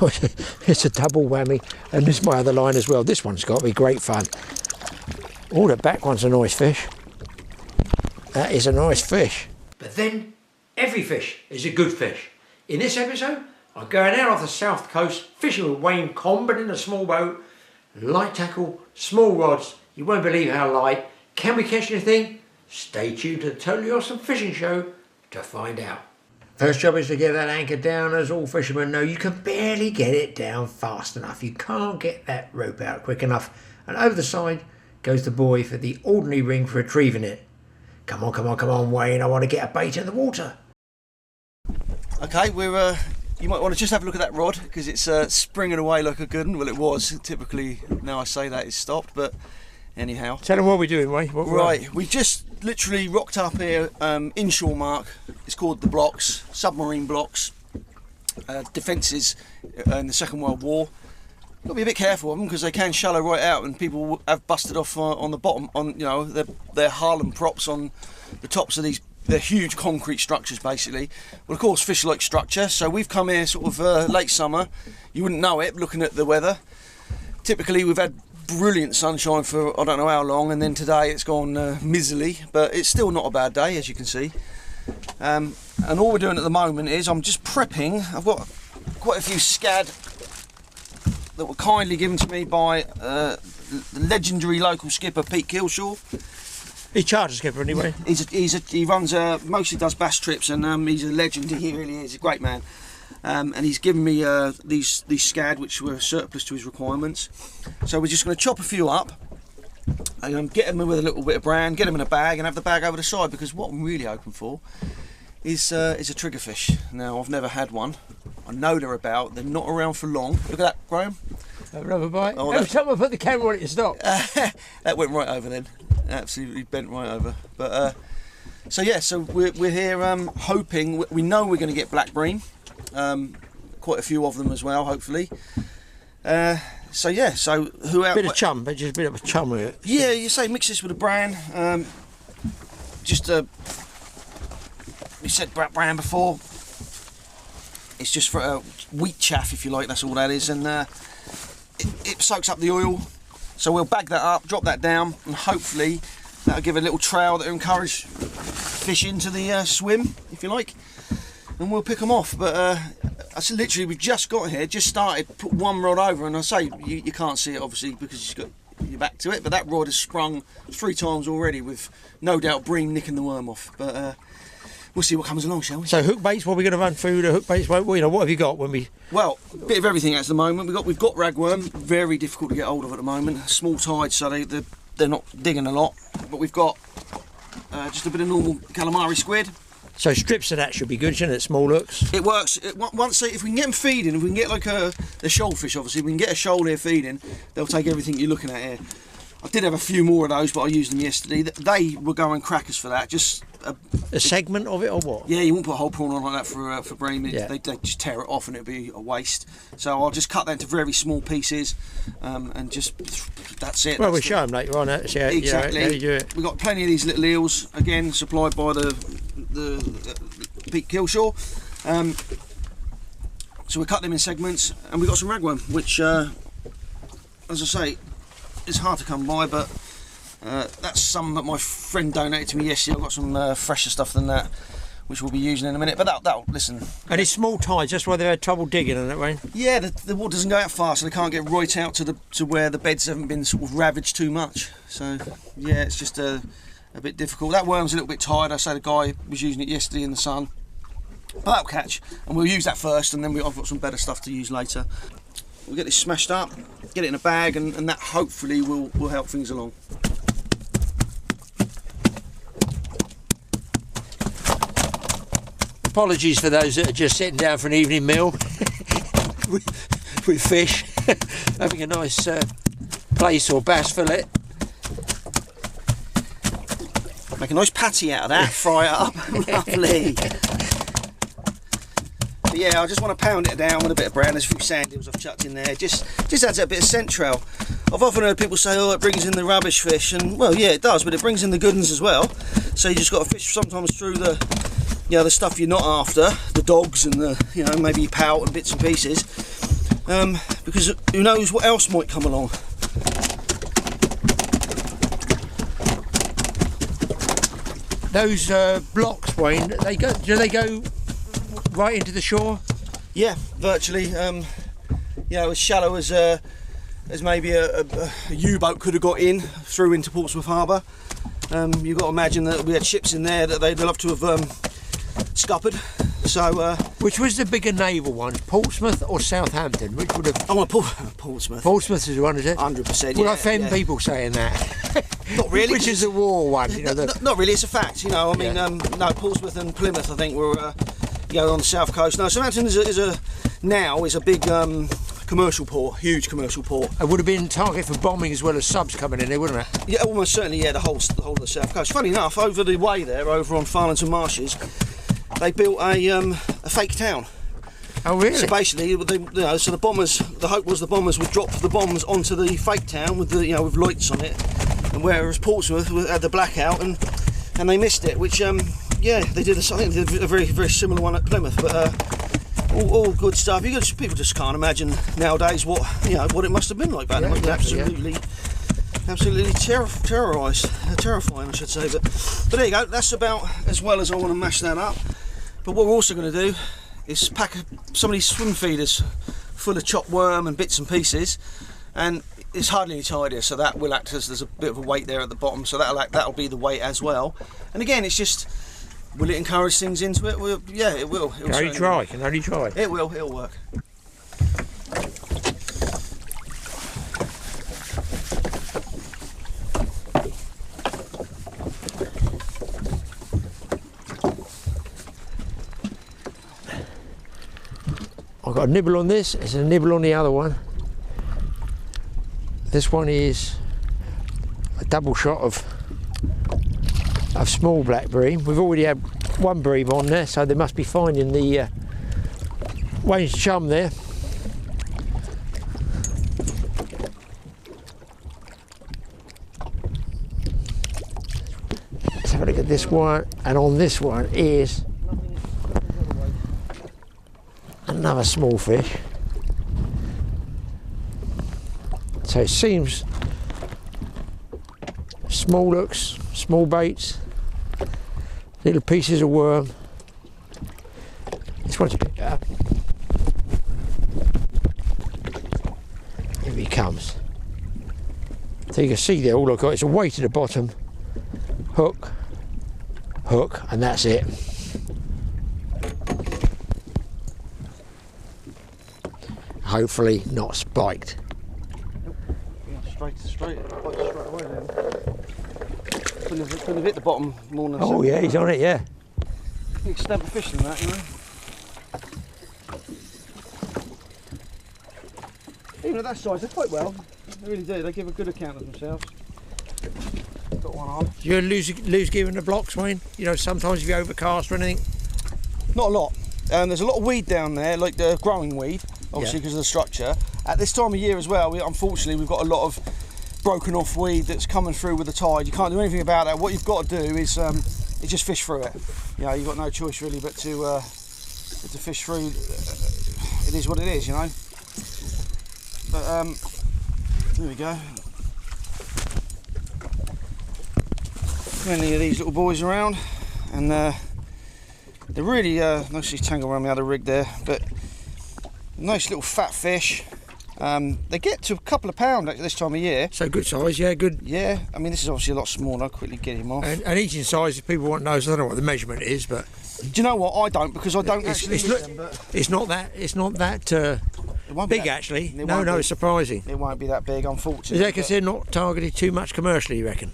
It's a double whammy, and this is my other line as well. This one's got to be great fun. Oh, the back one's a nice fish. That is a nice fish. But then, every fish is a good fish. In this episode, I'm going out off the south coast, fishing with Wayne Comben in a small boat. Light tackle, small rods. You won't believe how light. Can we catch anything? Stay tuned to the Totally Awesome Fishing Show to find out. First job is to get that anchor down. As all fishermen know, you can barely get it down fast enough. You can't get that rope out quick enough. And over the side goes the boy for the ordinary ring for retrieving it. Come on, come on, come on, Wayne. I want to get a bait in the water. Okay, we're... you might want to just have a look at that rod, because it's springing away like a good one. Well, it was. Typically, now I say that, it's stopped, but anyhow. Tell them what we're doing, Wayne. Right, we just literally rocked up here, inshore mark. It's called the blocks, submarine blocks. Defences in the Second World War. Got to be a bit careful of them, because they can shallow right out, and people have busted off on the bottom, on their Harlem props on the tops of these. They're huge concrete structures, basically. Well, of course, fish like structure, so we've come here sort of late summer. You wouldn't know it, looking at the weather. Typically, we've had brilliant sunshine for I don't know how long, and then today it's gone miserly, but it's still not a bad day, as you can see. And all we're doing at the moment is I'm just prepping. I've got quite a few scad that were kindly given to me by the legendary local skipper, Pete Kilshaw. He's charter skipper anyway. He runs mostly does bass trips, and he's a legend. He really is a great man. And he's given me these scad, which were surplus to his requirements. So we're just going to chop a few up, and get them with a little bit of bran, get them in a bag, and have the bag over the side. Because what I'm really hoping for is a triggerfish. Now, I've never had one. I know they're about. They're not around for long. Look at that, Graeme. A rubber bite. Oh, Every time I put the camera on it, it stopped. That went right over then. Absolutely bent right over. But so yeah, so we're here hoping. We know we're going to get black bream, quite a few of them as well, hopefully. So yeah, so who else? Bit of chum, but just a bit of a chum with it. Yeah, you say mix this with a bran. We said bran before. It's just for wheat chaff, if you like. That's all that is, and it soaks up the oil. So we'll bag that up, drop that down, and hopefully that'll give a little trail that will encourage fish into the swim, if you like, and we'll pick them off. But I said literally, we've just got here, just started, put one rod over, and I say you can't see it obviously because you've got your back to it, but that rod has sprung 3 times already, with no doubt bream nicking the worm off. But we'll see what comes along, shall we? So hook baits, what are we going to run through the hook baits? Well, what have you got when we... Well, a bit of everything at the moment. We've got ragworm, very difficult to get hold of at the moment. Small tide, so they're not digging a lot. But we've got just a bit of normal calamari squid. So strips of that should be good, shouldn't it? Small hooks. It works. Once if we can get them feeding, if we can get like the shoal fish, obviously, if we can get a shoal here feeding, they'll take everything you're looking at here. I did have a few more of those, but I used them yesterday. They were going crackers for that. Just a segment of it, or what? Yeah, you won't put a whole prawn on like that for bream. Yeah. They just tear it off and it'd be a waste. So I'll just cut that into very small pieces, and just that's it. Well, we'll show them later on. See how, exactly. How you do it. We've got plenty of these little eels, again supplied by the Pete Kilshaw. So we cut them in segments, and we've got some ragworm, which, as I say, it's hard to come by, but that's some that my friend donated to me yesterday. I've got some fresher stuff than that, which we'll be using in a minute. But that'll listen. And it's small tides, that's why they've had trouble digging on it, Wayne? Yeah, the water doesn't go out fast, so they can't get right out to where the beds haven't been sort of ravaged too much. So yeah, it's just a bit difficult. That worm's a little bit tired. I say the guy was using it yesterday in the sun, but that'll catch, and we'll use that first, and then I've got some better stuff to use later. We'll get this smashed up, get it in a bag, and that hopefully will help things along. Apologies for those that are just sitting down for an evening meal with fish, having a nice plaice or bass fillet. Make a nice patty out of that, fry it up, lovely. But yeah, I just want to pound it down with a bit of bran. There's a few sand hills I've chucked in there. Just adds a bit of scent trail. I've often heard people say, oh, it brings in the rubbish fish, and well, yeah, it does, but it brings in the good ones as well. So you just got to fish sometimes through the stuff you're not after, the dogs and the, maybe pout and bits and pieces. because who knows what else might come along. Those blocks, Wayne, do they go right into the shore? Yeah, virtually. You know, as shallow as maybe a U-boat could have got in through into Portsmouth Harbour. You've got to imagine that we had ships in there that they'd love to have scuppered. So, which was the bigger naval one, Portsmouth or Southampton? Which would have? I want Portsmouth. Portsmouth is the one, is it? 100%. Well, yeah, I offend people saying that. Not really. Which is the war one, you know? Not really. It's a fact. You know, I mean, no, Portsmouth and Plymouth, I think, were you know, on the south coast. No, Southampton is a big commercial port, huge commercial port. It would have been target for bombing as well as subs coming in there, wouldn't it? Yeah, almost certainly. Yeah, the whole of the south coast. Funny enough, over the way there, over on Farlington Marshes, they built a fake town. Oh really? So basically, so the bombers. The hope was the bombers would drop the bombs onto the fake town with with lights on it, and whereas Portsmouth had the blackout and they missed it. Which yeah, they did. I think they did a very similar one at Plymouth, but all good stuff. People just can't imagine nowadays what it must have been like back then. It must be absolutely terrifying, I should say. But there you go. That's about as well as I want to mash that up. But what we're also going to do is pack some of these swim feeders full of chopped worm and bits and pieces, and it's hardly any tidier, so that will act as there's a bit of a weight there at the bottom, so that'll be the weight as well. And again, it's just, will it encourage things into it? Well, yeah, it will. Can only try. It will. It'll work. I've got a nibble on this, it's a nibble on the other one. This one is a double shot of small black bream. We've already had one bream on there, so they must be finding the Wayne's chum there. Let's have a look at this one, and on this one is another small fish. So it seems small hooks, small baits, little pieces of worm. This one's picked up. Here he comes. So you can see there, all I've got is a weight at the bottom, hook, and that's it. Hopefully not spiked. Straight away then. Couldn't have hit the bottom more than. Oh yeah, he's on it, yeah. You can stamp a fish in that, you know. Even at that size, they're quite well. They really do. They give a good account of themselves. Got one on. Do you lose gear in the blocks, Wayne? You know, sometimes if you overcast or anything. Not a lot. There's a lot of weed down there, like the growing weed, obviously because of the structure. At this time of year as well, unfortunately we've got a lot of broken off weed that's coming through with the tide. You can't do anything about that. What you've got to do is just fish through it. You know, you've got no choice really but to fish through. It is what it is, you know. But there we go. Plenty of these little boys around, and they're really nicely tangled around the other rig there, but nice little fat fish. They get to a couple of pound at this time of year. So good size, yeah, good. Yeah, I mean this is obviously a lot smaller. I'll quickly get him off. And eating size, if people want to know, so I don't know what the measurement is, but do you know what? I don't, because I don't actually eat them. But it's not that big actually. No, it's surprising. It won't be that big, unfortunately. Is that because they're not targeted too much commercially, you reckon?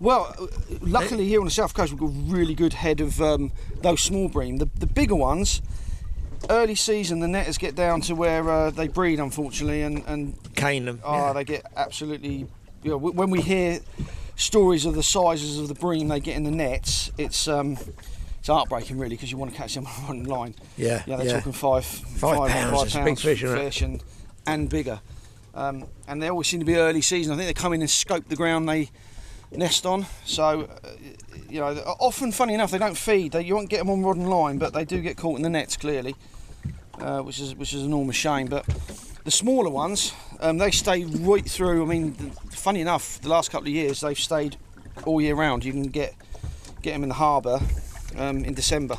Well, luckily here on the south coast we've got a really good head of those small bream. The bigger ones, early season the netters get down to where they breed, unfortunately, and cane them. Oh, yeah. They get absolutely. You know, when we hear stories of the sizes of the bream they get in the nets, it's heartbreaking really, because you want to catch them on one line. Yeah, they're talking five pounds, big fish, and bigger. And they always seem to be early season. I think they come in and scope the ground they nest on. So, you know, often, funny enough, they don't feed. You won't get them on rod and line, but they do get caught in the nets clearly, which is an enormous shame. But The smaller ones, they stay right through. I mean, funny enough, the last couple of years they've stayed all year round. You can get them in the harbour in December.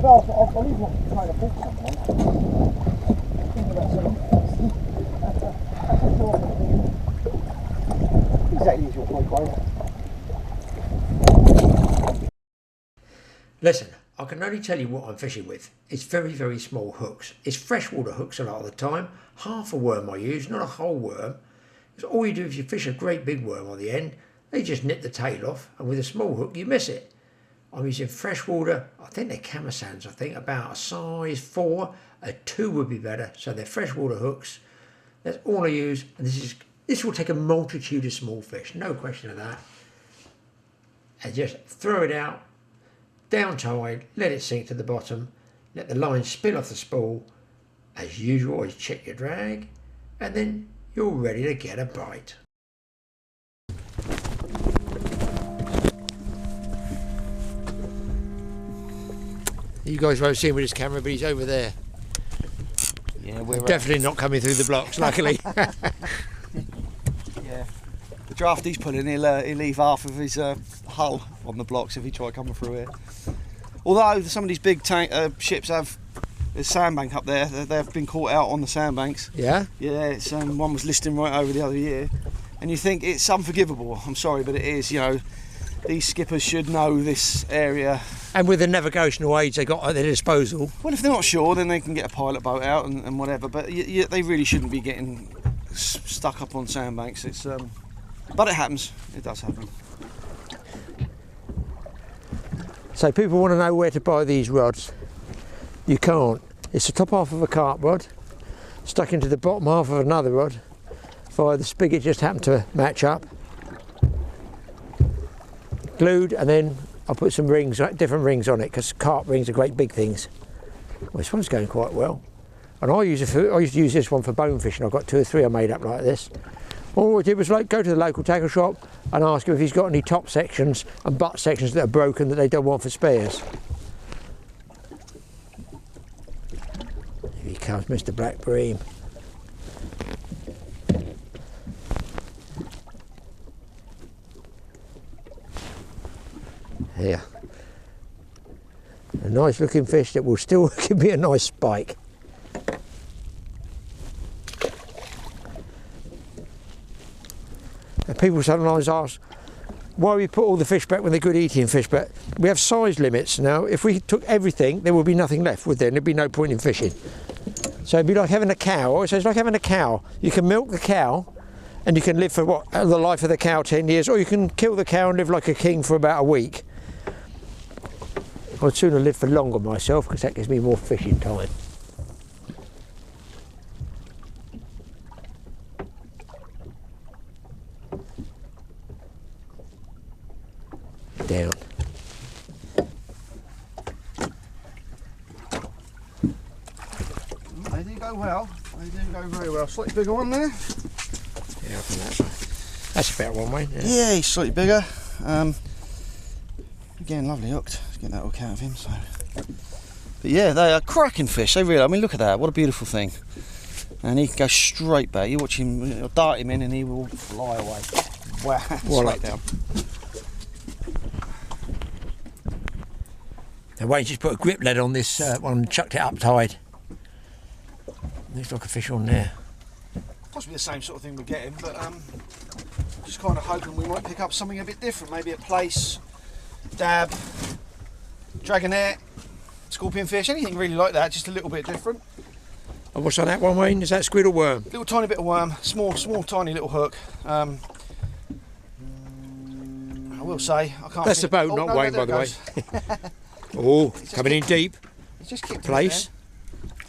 I'll leave one trying to pull someone. Exactly as your point, Wayne. Listen, I can only tell you what I'm fishing with. It's very, very small hooks. It's freshwater hooks a lot of the time. Half a worm I use, not a whole worm. Because all you do if you fish a great big worm on the end, they just nip the tail off, and with a small hook you miss it. I'm using freshwater, I think they're camasands, about a size 4. A 2 would be better, so they're freshwater hooks. That's all I use, and this will take a multitude of small fish, no question of that. And just throw it out, down tide, let it sink to the bottom, let the line spill off the spool. As usual, always check your drag, and then you're ready to get a bite. You guys won't see him with his camera, but he's over there. Yeah, we're definitely not coming through the blocks, luckily. Yeah. The draft he's pulling, he'll leave half of his hull on the blocks if he try coming through here. Although some of these big ships have a sandbank up there, they've been caught out on the sandbanks. Yeah? Yeah, it's, one was listing right over the other year. And you think it's unforgivable. I'm sorry, but it is, you know. These skippers should know this area. And with the navigational aids they got at their disposal. Well, if they're not sure, then they can get a pilot boat out and whatever. But they really shouldn't be getting stuck up on sandbanks. It's but it happens. It does happen. So people want to know where to buy these rods. You can't. It's the top half of a carp rod stuck into the bottom half of another rod via the spigot just happened to match up. Glued, and then I'll put some rings, different rings on it, because carp rings are great big things. Well, this one's going quite well. And I used to use this one for bone fishing. I've got 2 or 3 I made up like this. All I did was go to the local tackle shop and ask him if he's got any top sections and butt sections that are broken that they don't want for spares. Here he comes, Mr. Black Bream. Here, a nice looking fish that will still give me a nice spike. And people sometimes ask why we put all the fish back when they're good eating fish, but we have size limits now. If we took everything, there would be nothing left, would there? And there'd be no point in fishing. So it'd be like having a cow. So it's like having a cow. You can milk the cow and you can live for the life of the cow 10 years, or you can kill the cow and live like a king for about a week. I'd sooner live for longer myself, because that gives me more fishing time. Down. They do go well. They do go very well. Slightly bigger one there. Yeah, I think that's about one, Wayne. Yeah, he's slightly bigger. Again, lovely hooked. Let's get that hook out of him. So, but yeah, they are cracking fish. They really. I mean, look at that. What a beautiful thing. And he can go straight back. You watch him, you'll dart him in, and he will fly away. Wow, straight down. Now Wayne just put a grip lead on this one and chucked it up tide. Looks like a fish on there. Possibly the same sort of thing we're getting, but just kind of hoping we might pick up something a bit different. Maybe a place, dab, dragonet, scorpion fish, anything really like that, just a little bit different. And what's on that one, Wayne? Is that squid or worm? Little tiny bit of worm, small tiny little hook. I will say, I can't. That's the boat, not Wayne, by the way. Oh, coming in deep. He's just kicked place.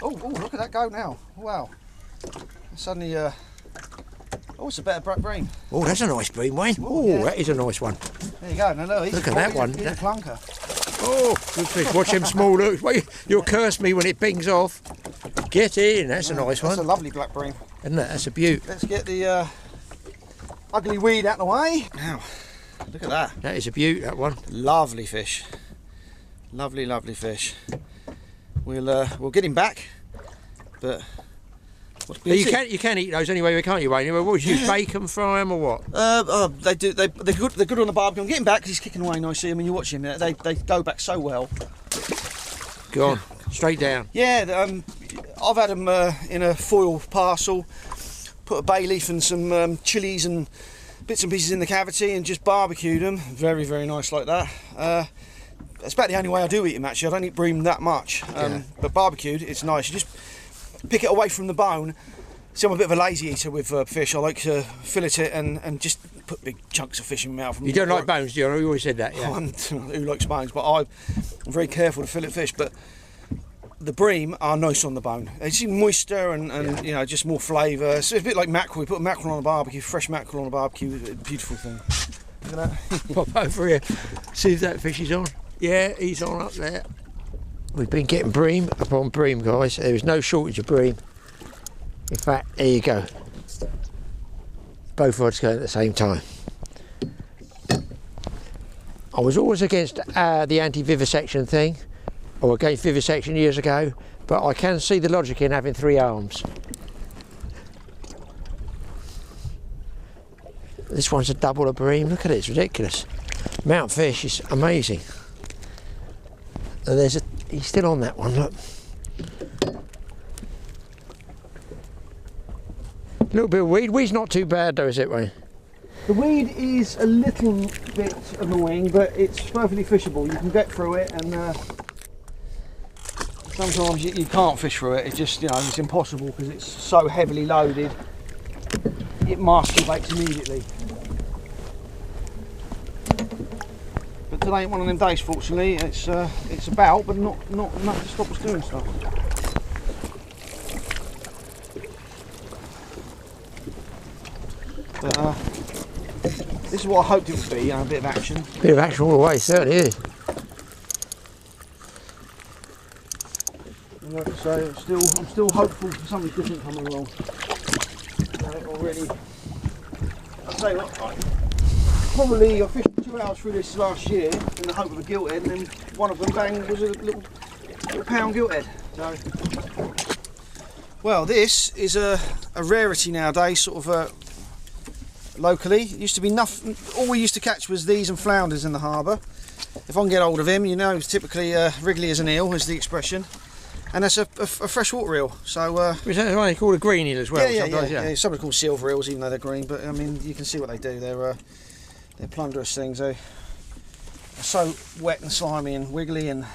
Oh, look at that go now. Wow. Suddenly Oh, it's a better black bream. Oh, that's a nice bream, Wayne. Oh, yeah. that is a nice one. There you go. No, Look at that one. He's a clunker. Oh, good fish. Watch them small looks. Wait, you'll curse me when it bings off. Get in. That's a nice one. That's a lovely black bream. Isn't it? That's a beaut. Let's get the ugly weed out of the way. Now, look at that. That is a beaut, that one. Lovely fish. Lovely, lovely fish. We'll get him back, but you can eat those anyway, can't you, Wayne? What would you use, bacon, fry them, or what? They're good on the barbecue. I'm getting back because he's kicking away nicely. I mean, you watch him. They go back so well. Go on, straight down. Yeah, I've had them in a foil parcel. Put a bay leaf and some chilies and bits and pieces in the cavity and just barbecued them. Very, very nice like that. That's about the only way I do eat them, actually. I don't eat bream that much. But barbecued, it's nice. You just pick it away from the bone. See, I'm a bit of a lazy eater with fish. I like to fillet it and just put big chunks of fish in my mouth. You don't like bones, do you? You always said that, yeah. Who likes bones? But I'm very careful to fillet fish. But the bream are nice on the bone. They seem moister and you know, just more flavour. So it's a bit like mackerel. We put mackerel on a barbecue, fresh mackerel on a barbecue. It's a beautiful thing. Look at that. Pop over here. See if that fish is on. Yeah, he's on up there. We've been getting bream upon bream, guys. There is no shortage of bream. In fact, there you go. Both rods going at the same time. I was always against the anti-vivisection thing, or against vivisection years ago, but I can see the logic in having 3 arms. This one's a double of bream. Look at it, it's ridiculous. Mount fish is amazing. And he's still on that one, look. A little bit of weed. Weed's not too bad though, is it, Wayne? The weed is a little bit annoying, but it's perfectly fishable. You can get through it, and sometimes you can't fish through it. It's just, you know, it's impossible because it's so heavily loaded. It masturbates immediately. But today ain't one of them days, fortunately. It's about, but not enough to stop us doing stuff. But this is what I hoped it would be, you know, a bit of action. Bit of action all the way, certainly is. Like I say, I'm still hopeful for something different coming along. Already, I'd say, probably I fished 2 hours through this last year in the hope of a gilthead, and then one of them, bang, was a little pound gilthead. So, well, this is a rarity nowadays, sort of locally. It used to be nothing. All we used to catch was these and flounders in the harbour. If I can get hold of him, you know, typically wriggly as an eel is the expression. And that's a freshwater eel. So is that why they call it green eel as well? Yeah. Some are called silver eels, even though they're green. But I mean, you can see what they do. They're plunderous things. They're so wet and slimy and wiggly and.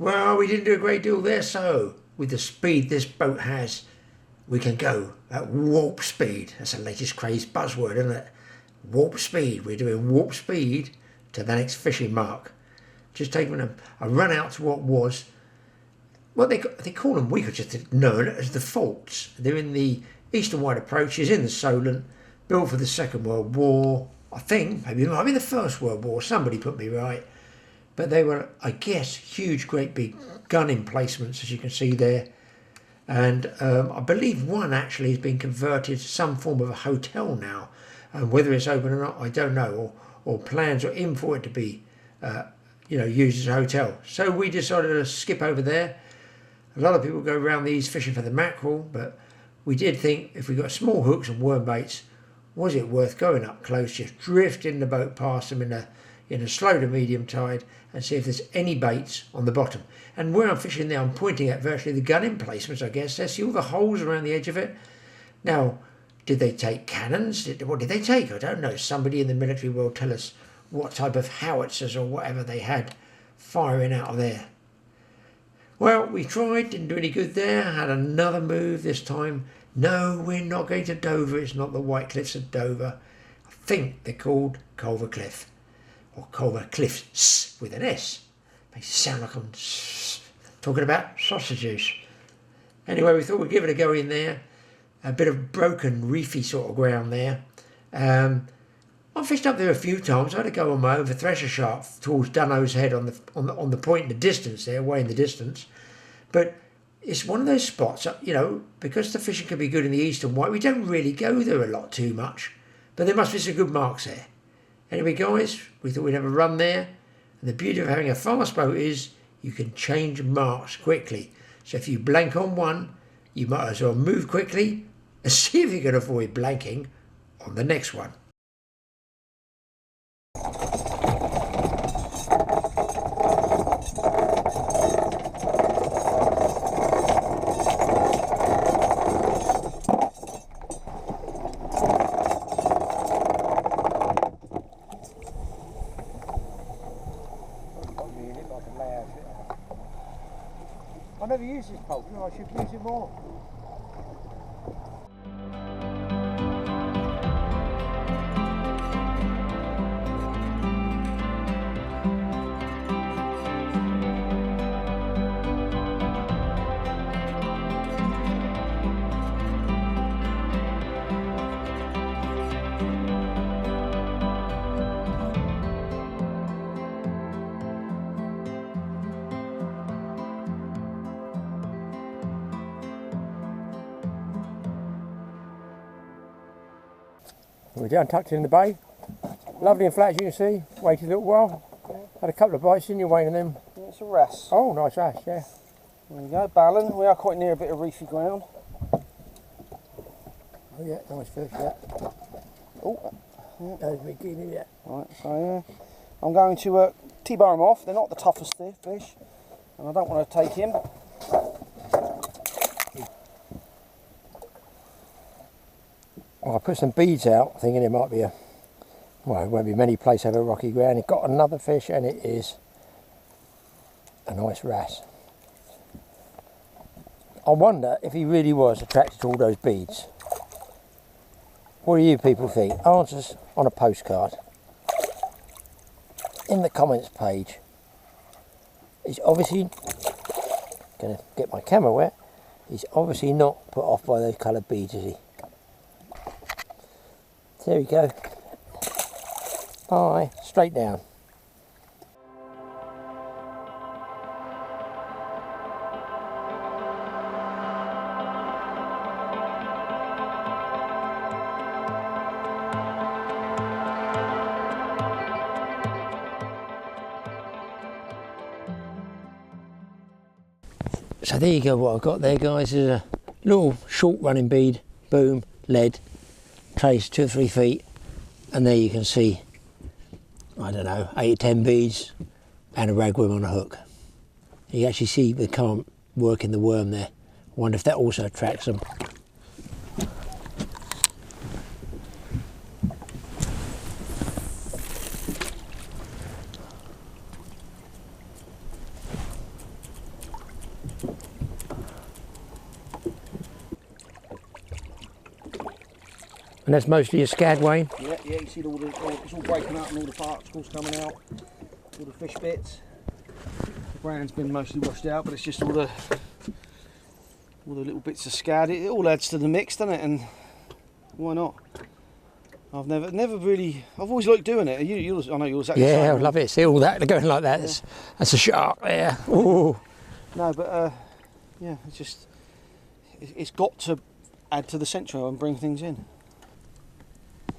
Well, we didn't do a great deal there, so with the speed this boat has, we can go at warp speed. That's the latest craze buzzword, isn't it? Warp speed. We're doing warp speed to the next fishing mark. Just taking a run out to what was, what they call them, we could just know it as the faults. They're in the Eastern Wide Approaches in the Solent, built for the Second World War. I think, maybe it might be the First World War, somebody put me right. But they were, I guess, huge, great big gun emplacements, as you can see there. And I believe one actually has been converted to some form of a hotel now. And whether it's open or not, I don't know. Or plans are in for it to be, used as a hotel. So we decided to skip over there. A lot of people go around these fishing for the mackerel, but we did think if we got small hooks and worm baits, was it worth going up close, just drifting the boat past them in a slow to medium tide and see if there's any baits on the bottom. And where I'm fishing there, I'm pointing at virtually the gun emplacements, I guess. There, see all the holes around the edge of it? Now, did they take cannons? What did they take? I don't know. Somebody in the military will tell us what type of howitzers or whatever they had firing out of there. Well, we tried, didn't do any good there. Had another move this time. No, we're not going to Dover. It's not the White Cliffs of Dover. I think they're called Culver Cliff. Or Culver Cliffs with an S. Makes it sound like I'm talking about sausages. Anyway, we thought we'd give it a go in there. A bit of broken, reefy sort of ground there. I fished up there a few times. I had to go on my own for thresher shark towards Dunno's Head on the point in the distance there, way in the distance. But it's one of those spots, because the fishing can be good in the East and White, we don't really go there a lot too much. But there must be some good marks there. Anyway, guys, we thought we'd have a run there. And the beauty of having a fast boat is you can change marks quickly. So if you blank on one, you might as well move quickly and see if you can avoid blanking on the next one. I never use this pole, I should use it more. We're down tucked in the bay. Lovely and flat, as you can see. Waited a little while. Had a couple of bites in your Wayne and them. It's a wrasse. Oh, nice wrasse, yeah. There we go, ballan. We are quite near a bit of reefy ground. Oh yeah, nice fish, yeah. Oh, yeah. There's me guinea, yeah. Right, so yeah. I'm going to T-bar them off. They're not the toughest fish, and I don't want to take him. Well, I put some beads out, thinking it might be it won't be many places over rocky ground. It got another fish, and it is a nice wrasse. I wonder if he really was attracted to all those beads. What do you people think? Answers on a postcard. In the comments page. He's obviously, going to get my camera wet, he's obviously not put off by those coloured beads, is he? There we go. Bye. Straight down. So there you go, what I've got there, guys, is a little short running bead, boom, lead, trace 2 or 3 feet, and there you can see, I don't know, 8 or 10 beads and a ragworm on a hook. You can actually see the current working the worm there. I wonder if that also attracts them. And that's mostly a scad, Wayne? Yeah, you see it's all breaking up and all the particles coming out, all the fish bits. The bran's been mostly washed out, but it's just all the little bits of scad. It all adds to the mix, doesn't it? And why not? I've never really. I've always liked doing it. I know you're exactly the same. Yeah, I love it. See all that going like that. Yeah. That's a shark there. Ooh. No, but yeah, it's got to add to the centro and bring things in.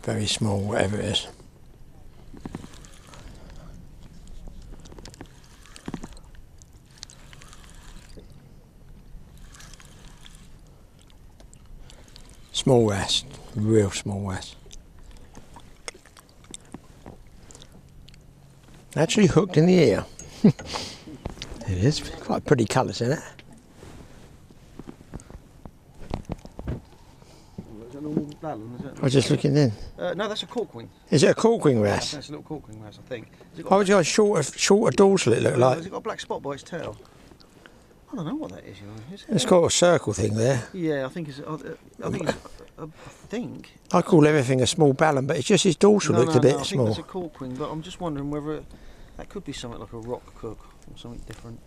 Very small, whatever it is. Small wrasse, real small wrasse. Actually hooked in the ear. It is quite pretty colours in it. I was just looking in. No, that's a corkwing. Is it a corkwing wrasse? That's a little corkwing wrasse, I think. Oh, it's got a shorter dorsal, it looked like. Has it got a black spot by its tail? I don't know what that is, you know. It's got a circle thing there. Yeah, I think I call everything a small ballon, but it's just his dorsal looked a bit small. I think that's a corkwing, but I'm just wondering whether that could be something like a rock cook or something different.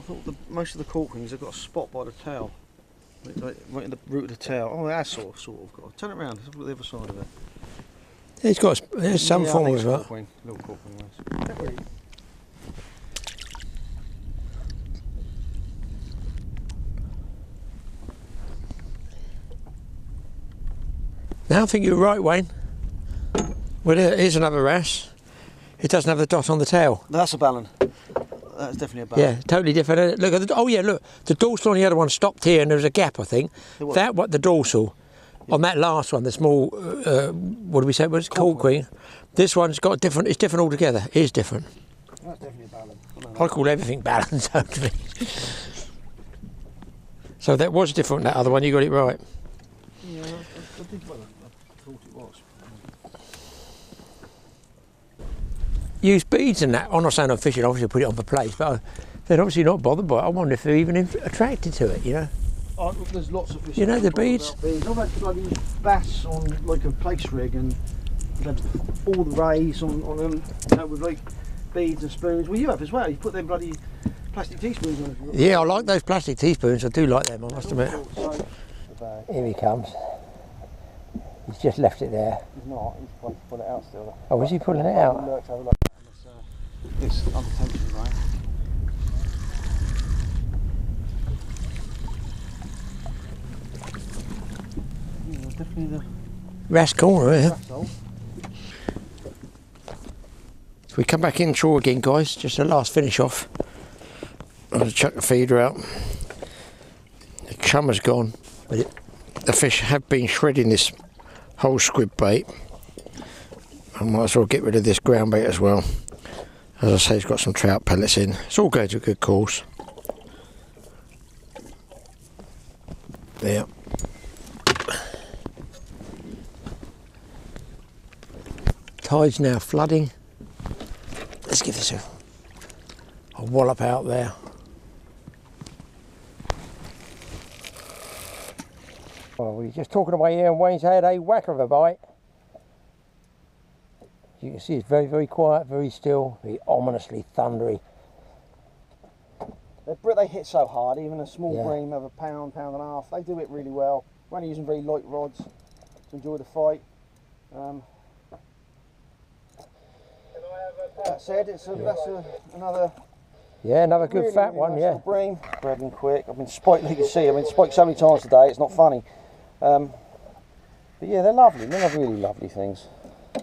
I thought most of the corkwings have got a spot by the tail. Right in the root of the tail. Oh, that's sort of got. Turn it round. Let's look at the other side of it. It's got there's some form of that. Little corkwing. Now I think you're right, Wayne. Well, here's another wrasse. It doesn't have the dot on the tail. That's a ballon. That's definitely a ballon. Yeah, totally different. Look at the. Oh yeah, look. The dorsal on the other one stopped here, and there was a gap. I think the dorsal on that last one, the small. What do we say? Was corkwing? This one's got different. It's different altogether. It is different. That's definitely a ballon. I call everything ballon, totally. So that was different. That other one, you got it right. Yeah, I think I thought it was. Use beads and that. I'm not saying I'm fishing, obviously put it on for place, but they're obviously not bothered by it. I wonder if they're even attracted to it, you know. Oh, there's lots of fish. You know the beads? I've had bloody bass on like a place rig and had all the rays on them, you know, with like beads and spoons. Well, you have as well. You put them bloody plastic teaspoons on it. Yeah, I like those plastic teaspoons. I do like them, I must admit. Here he comes. He's just left it there. He's not. He's trying to pull it out still. Oh, is he pulling it out? Look, have a look. It's under tension, right? Yeah, definitely the Wrasse corner here. wrasse hole. So we come back inshore again, guys. Just a last finish off. I'm going to chuck the feeder out. The chum has gone, but the fish have been shredding this whole squid bait. I might as well get rid of this ground bait as well. As I say, it's got some trout pellets in. It's all going to a good course. There. Tide's now flooding. Let's give this a wallop out there. Well, we're just talking away here and Wayne's had a whacker of a bite. As you can see, it's very, very quiet, very still, very ominously thundery. They hit so hard, even a small bream of a pound and a half, they do it really well. We're only using very light rods to enjoy the fight. That said, that's another... Yeah, another good really, fat really one, nice yeah. Bream, bred and quick. I've been spiked, like you see, I've been spiked so many times today, it's not funny. But yeah, they're lovely, they're really lovely things.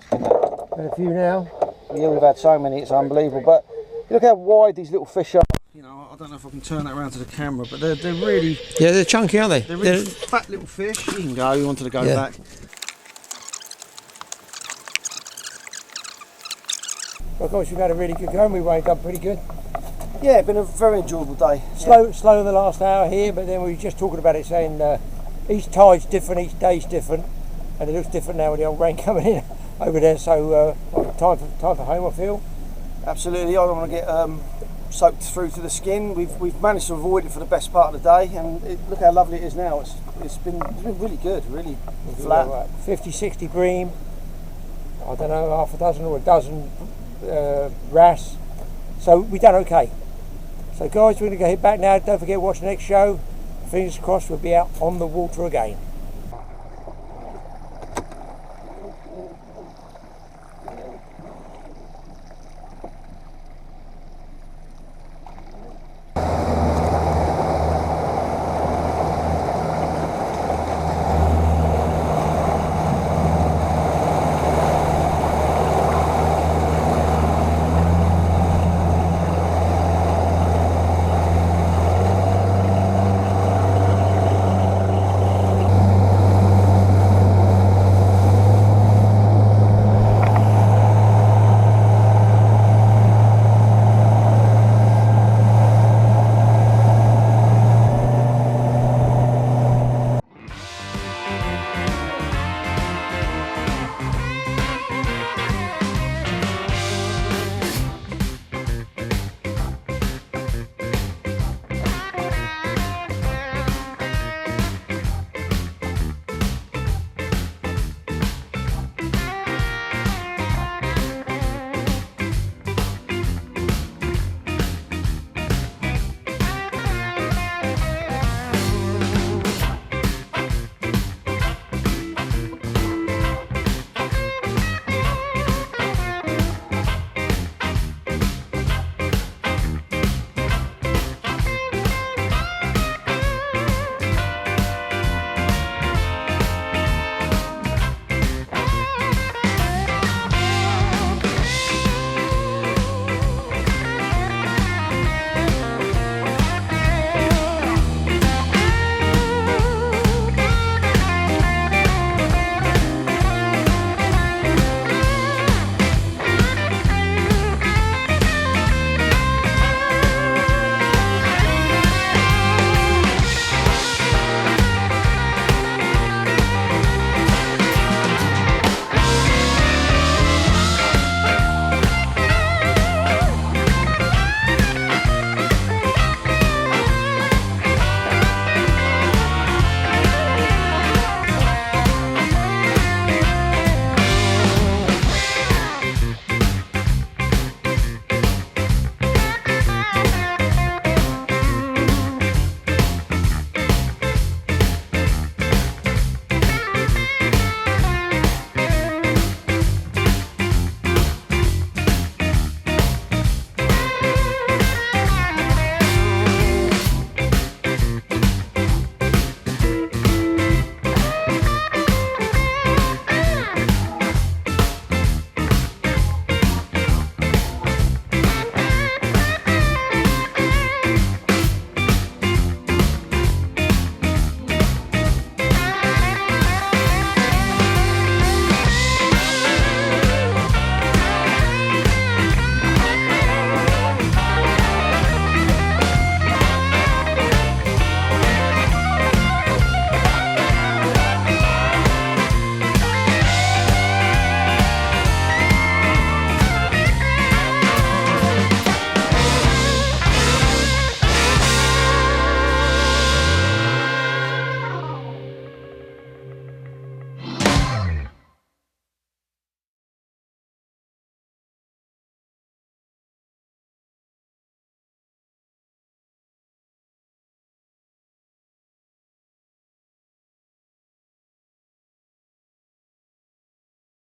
Got a few now. Yeah, we've had so many, it's unbelievable. But look how wide these little fish are. You know, I don't know if I can turn that around to the camera, but they're really... Yeah, they're chunky, aren't they? They're really fat little fish. You can go, you wanted to go back. Well, of course, we've had a really good go and we wound up pretty good. Yeah, it's been a very enjoyable day. Slow in the last hour here, but then we were just talking about it, saying each tide's different, each day's different, and it looks different now with the old rain coming in over there. So time for home, I feel. Absolutely. I don't want to get soaked through to the skin. We've managed to avoid it for the best part of the day, and look how lovely it is now. It's been really good, really flat. Right. 50, 60 bream, I don't know, half a dozen or a dozen wrasse. So we've done okay. So guys, we're going to go head back now. Don't forget to watch the next show. Fingers crossed we'll be out on the water again.